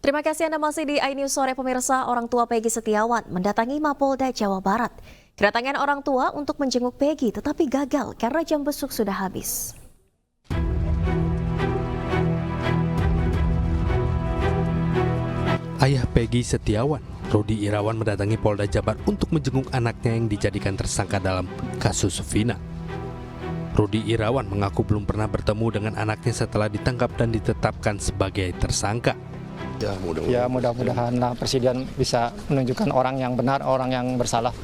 Terima kasih Anda masih di iNews Sore pemirsa. Orang tua Peggy Setiawan mendatangi Mapolda Jawa Barat. Kedatangan orang tua untuk menjenguk Peggy tetapi gagal karena jam besuk sudah habis. Ayah Peggy Setiawan, Rudi Irawan mendatangi Polda Jabar untuk menjenguk anaknya yang dijadikan tersangka dalam kasus Vina. Rudi Irawan mengaku belum pernah bertemu dengan anaknya setelah ditangkap dan ditetapkan sebagai tersangka. Ya mudah-mudahan Presiden bisa menunjukkan orang yang benar, orang yang bersalah.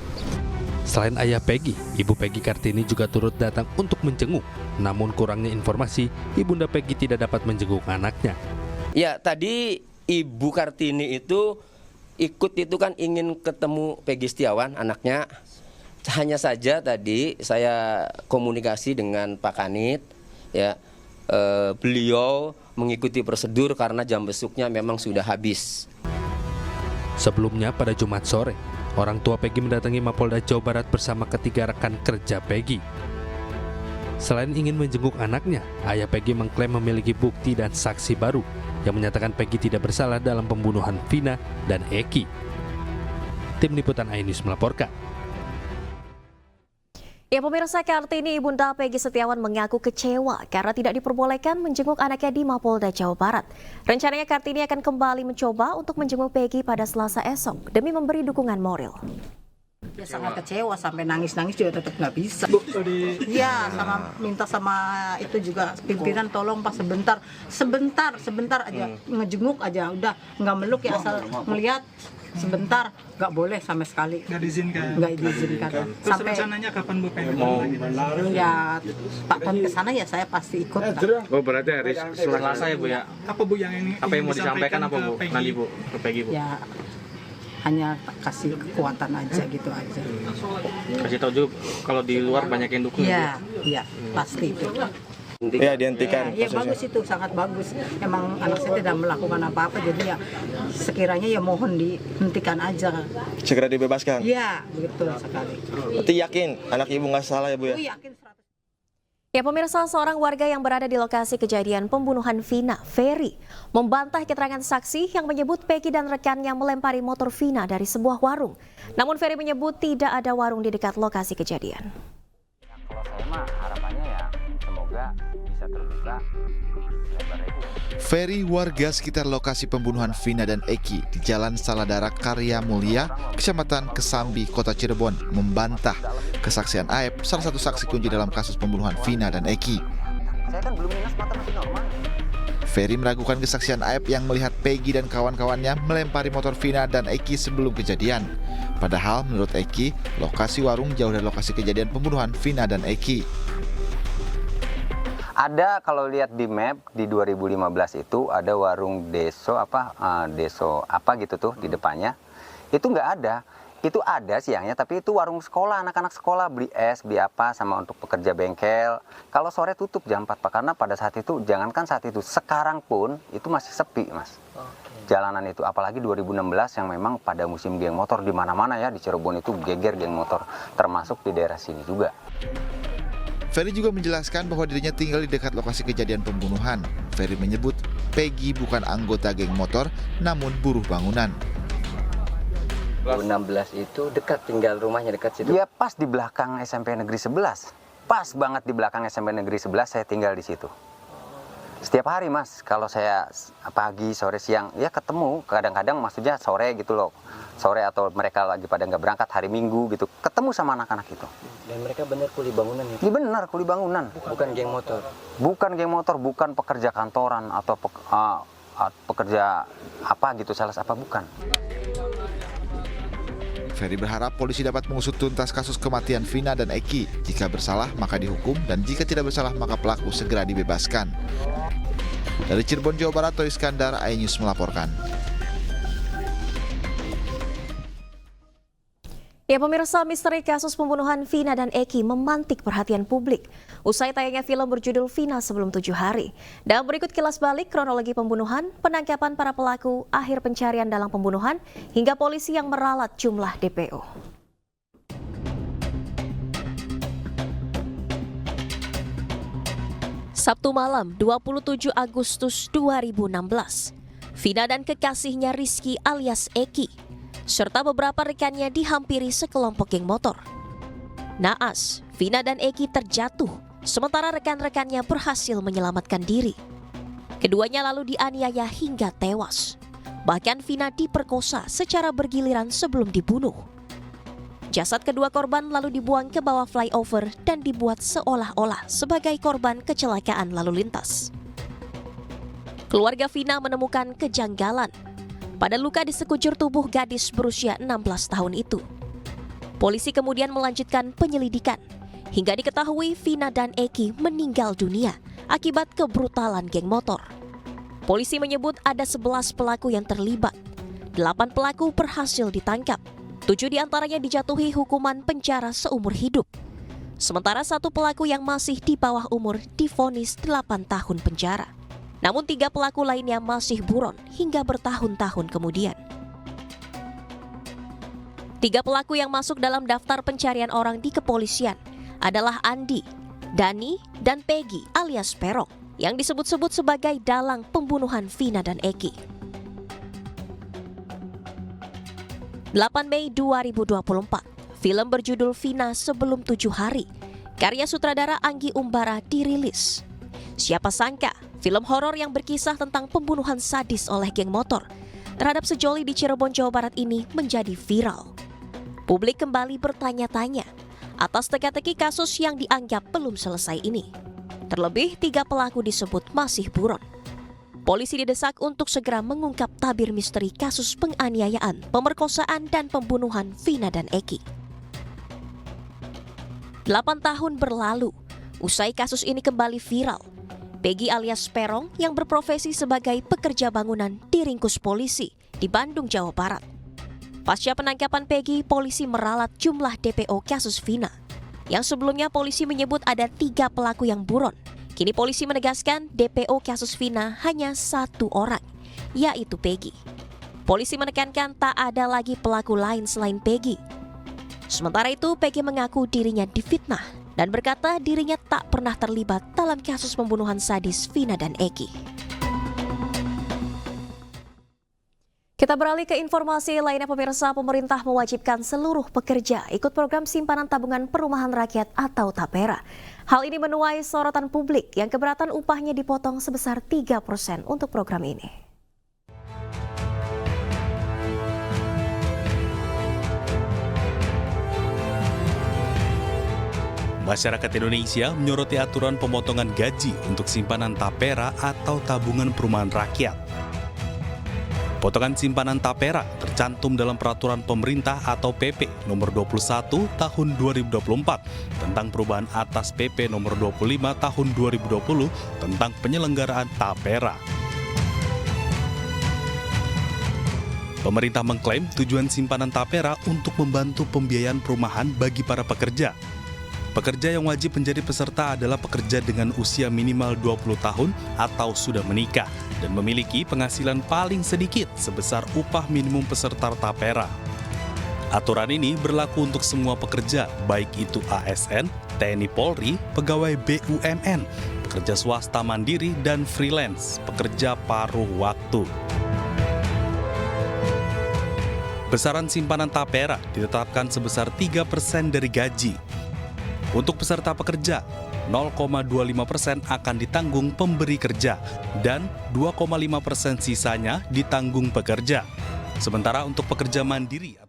Selain ayah Peggy, Ibu Peggy Kartini juga turut datang untuk menjenguk. Namun kurangnya informasi, Ibunda Peggy tidak dapat menjenguk anaknya. Ya, tadi Ibu Kartini itu ikut itu kan ingin ketemu Peggy Setiawan, anaknya. Hanya saja tadi saya komunikasi dengan Pak Kanit, ya beliau mengikuti prosedur karena jam besuknya memang sudah habis. Sebelumnya pada Jumat sore, orang tua Peggy mendatangi Mapolda Jawa Barat bersama ketiga rekan kerja Peggy. Selain ingin menjenguk anaknya, ayah Peggy mengklaim memiliki bukti dan saksi baru yang menyatakan Peggy tidak bersalah dalam pembunuhan Vina dan Eki. Tim Liputan iNews melaporkan. Ya pemirsa, Kartini Ibunda Peggy Setiawan mengaku kecewa karena tidak diperbolehkan menjenguk anaknya di Mapolda Jawa Barat. Rencananya Kartini akan kembali mencoba untuk menjenguk Peggy pada Selasa esok demi memberi dukungan moral. Ya sangat kecewa sampai nangis-nangis juga tetap nggak bisa. Iya, sama minta sama itu juga pimpinan tolong Pak sebentar aja ngejenguk aja, udah nggak meluk ya asal melihat sebentar, nggak boleh sama sekali. Nggak diizinkan. Nggak diizinkan. Terus Sampai rencananya kapan Bu pengen ya Pak Ton ke sana ya saya pasti ikut. Oh berarti hari Selasa ya Bu ya? Apa Bu yang ini? Apa yang mau disampaikan apa Bu? Nanti Bu ke Peggy Bu? Ya hanya kasih kekuatan aja gitu aja. Kasih tahu juga kalau di luar banyak yang dukung. Iya, pasti itu. Ya dihentikan Ya bagus itu, sangat bagus. Emang anak saya tidak melakukan apa-apa, jadi ya sekiranya ya mohon dihentikan aja. Segera dibebaskan. Iya, betul sekali. Berarti yakin anak ibu nggak salah ya Bu ya? Aku yakin 100%. Ya pemirsa, seorang warga yang berada di lokasi kejadian pembunuhan Vina, Ferry, membantah keterangan saksi yang menyebut Peggy dan rekannya melempari motor Vina dari sebuah warung. Namun Ferry menyebut tidak ada warung di dekat lokasi kejadian. Kalau saya mah harapannya ya semoga bisa terbuka lebar itu. Ferry, warga sekitar lokasi pembunuhan Vina dan Eki di Jalan Saladara Karya Mulia, Kecamatan Kesambi, Kota Cirebon, membantah kesaksian Aep, salah satu saksi kunci dalam kasus pembunuhan Vina dan Eki. Saya kan belum minus, mata masih normal. Ferry meragukan kesaksian Aep yang melihat Peggy dan kawan-kawannya melempari motor Vina dan Eki sebelum kejadian. Padahal menurut Eki, lokasi warung jauh dari lokasi kejadian pembunuhan Vina dan Eki. Ada kalau lihat di map di 2015 itu ada warung deso apa gitu tuh di depannya. Itu nggak ada. Itu ada siangnya tapi itu warung sekolah, anak-anak sekolah beli es, beli apa sama untuk pekerja bengkel. Kalau sore tutup jam 4 Pak, karena pada saat itu jangankan saat itu, sekarang pun itu masih sepi Mas. Jalanan itu apalagi 2016 yang memang pada musim geng motor di mana-mana ya, di Cirebon itu geger geng motor termasuk di daerah sini juga. Ferry juga menjelaskan bahwa dirinya tinggal di dekat lokasi kejadian pembunuhan. Ferry menyebut Peggy bukan anggota geng motor, namun buruh bangunan. 2016 itu dekat, tinggal rumahnya dekat situ. Ya pas di belakang SMP Negeri 11. Pas banget di belakang SMP Negeri 11 saya tinggal di situ. Setiap hari Mas, kalau saya pagi, sore, siang, ya ketemu. Kadang-kadang maksudnya sore gitu loh. Sore atau mereka lagi pada nggak berangkat hari Minggu gitu. Ketemu sama anak-anak itu. Dan mereka benar kuli bangunan ya? Iya benar, kuli bangunan. Bukan geng motor? Bukan geng motor, bukan pekerja kantoran atau pekerja apa gitu, sales apa, bukan. Ferry berharap polisi dapat mengusut tuntas kasus kematian Vina dan Eki. Jika bersalah maka dihukum dan jika tidak bersalah maka pelaku segera dibebaskan. Dari Cirebon, Jawa Barat, Toy Iskandar, iNews melaporkan. Ya pemirsa, misteri kasus pembunuhan Vina dan Eki memantik perhatian publik. Usai tayangnya film berjudul Vina Sebelum 7 Hari. Dan berikut kilas balik kronologi pembunuhan, penangkapan para pelaku, akhir pencarian dalam pembunuhan, hingga polisi yang meralat jumlah DPO. Sabtu malam 27 Agustus 2016. Vina dan kekasihnya Rizky alias Eki, serta beberapa rekannya dihampiri sekelompok geng motor. Naas, Vina dan Eki terjatuh, sementara rekan-rekannya berhasil menyelamatkan diri. Keduanya lalu dianiaya hingga tewas. Bahkan Vina diperkosa secara bergiliran sebelum dibunuh. Jasad kedua korban lalu dibuang ke bawah flyover dan dibuat seolah-olah sebagai korban kecelakaan lalu lintas. Keluarga Vina menemukan kejanggalan pada luka di sekujur tubuh gadis berusia 16 tahun itu. Polisi kemudian melanjutkan penyelidikan hingga diketahui Vina dan Eki meninggal dunia akibat kebrutalan geng motor. Polisi menyebut ada 11 pelaku yang terlibat. 8 pelaku berhasil ditangkap. 7 diantaranya dijatuhi hukuman penjara seumur hidup. Sementara 1 pelaku yang masih di bawah umur divonis 8 tahun penjara. Namun 3 pelaku lainnya masih buron hingga bertahun-tahun kemudian. 3 pelaku yang masuk dalam daftar pencarian orang di kepolisian adalah Andi, Dani, dan Peggy alias Perong, yang disebut-sebut sebagai dalang pembunuhan Vina dan Eki. 8 Mei 2024, film berjudul Vina Sebelum 7 Hari, karya sutradara Anggi Umbara dirilis. Siapa sangka, film horor yang berkisah tentang pembunuhan sadis oleh geng motor terhadap sejoli di Cirebon, Jawa Barat ini menjadi viral. Publik kembali bertanya-tanya atas teka-teki kasus yang dianggap belum selesai ini. Terlebih 3 pelaku disebut masih buron. Polisi didesak untuk segera mengungkap tabir misteri kasus penganiayaan, pemerkosaan, dan pembunuhan Vina dan Eki. 8 tahun berlalu, usai kasus ini kembali viral. Peggy alias Perong yang berprofesi sebagai pekerja bangunan diringkus polisi di Bandung, Jawa Barat. Pasca penangkapan Peggy, polisi meralat jumlah DPO kasus Vina. Yang sebelumnya polisi menyebut ada 3 pelaku yang buron. Kini polisi menegaskan DPO kasus Vina hanya 1 orang, yaitu Peggy. Polisi menekankan tak ada lagi pelaku lain selain Peggy. Sementara itu, Peggy mengaku dirinya difitnah dan berkata dirinya tak pernah terlibat dalam kasus pembunuhan sadis Vina dan Eki. Kita beralih ke informasi lainnya, pemirsa. Pemerintah mewajibkan seluruh pekerja ikut program simpanan tabungan perumahan rakyat atau TAPERA. Hal ini menuai sorotan publik yang keberatan upahnya dipotong sebesar 3% untuk program ini. Masyarakat Indonesia menyoroti aturan pemotongan gaji untuk simpanan TAPERA atau tabungan perumahan rakyat. Potongan simpanan TAPERA tercantum dalam Peraturan Pemerintah atau PP nomor 21 tahun 2024 tentang perubahan atas PP nomor 25 tahun 2020 tentang penyelenggaraan TAPERA. Pemerintah mengklaim tujuan simpanan TAPERA untuk membantu pembiayaan perumahan bagi para pekerja. Pekerja yang wajib menjadi peserta adalah pekerja dengan usia minimal 20 tahun atau sudah menikah dan memiliki penghasilan paling sedikit sebesar upah minimum peserta TAPERA. Aturan ini berlaku untuk semua pekerja, baik itu ASN, TNI Polri, pegawai BUMN, pekerja swasta mandiri, dan freelance, pekerja paruh waktu. Besaran simpanan TAPERA ditetapkan sebesar 3% dari gaji. Untuk peserta pekerja, 0,25% akan ditanggung pemberi kerja dan 2,5% sisanya ditanggung pekerja. Sementara untuk pekerja mandiri atau